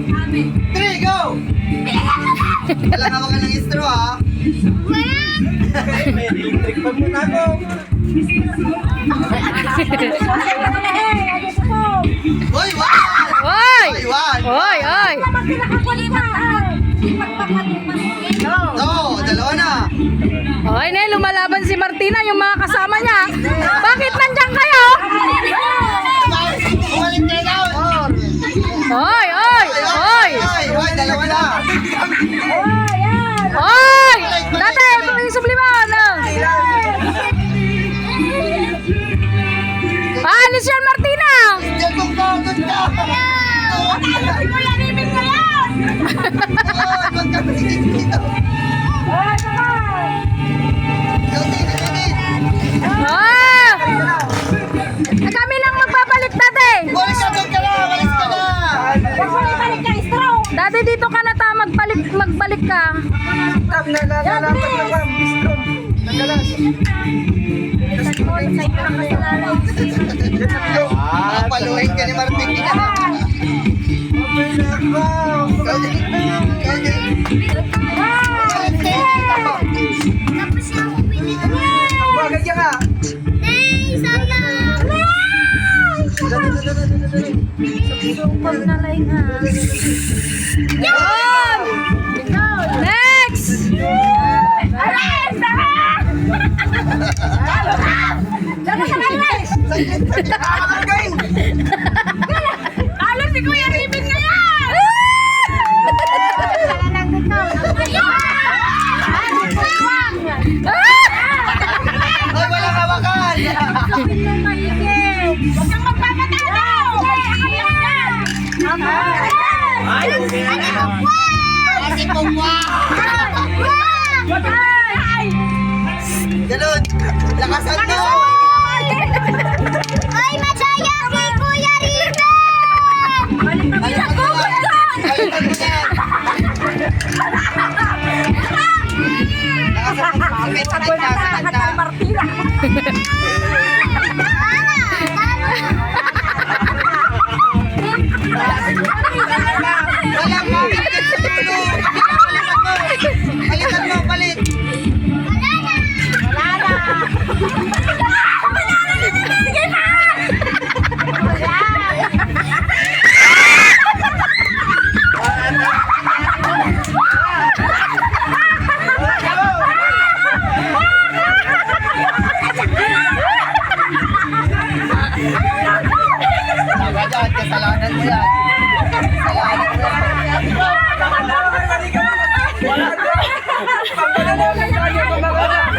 3, go! Kailangan ka ng straw, ha? May electric pa muna ako. Hoy, one! Oy! Hoy, one! Oy, oy! No, dalawa na. Oy, ne, lumalaban si Martina, yung mga kasama niya. Bakit nandyan kayo? Bumalik kayo daw. Oy, oy, oy! Hoy, dalawa na. Oy! Dati, subliman! Alis yan, Martina! Diyan kong pagod ka. Huwag ka masigit dito. Ah! Kami lang magpapalit, dati! Walis ka doon ka na, walis ka na. Dati dito ka na ta, magbalik ka. Paluhin ka ni Martin. Next! Talo si Kuya Ribbon ngayon! Ay, walang hawakan. Huwag kang magpapatalo! Kasi pumwa. Ganun. Lakasan mo. Ay, masaya kay Kuya Ribbon! Balikan mo yan. Balikan mo yan. Lakasan mo. Sakit na, sakit na. Walang balikan mo. Balikan mo, balit. Kasalanan mo yan. Kasalanan mo yan.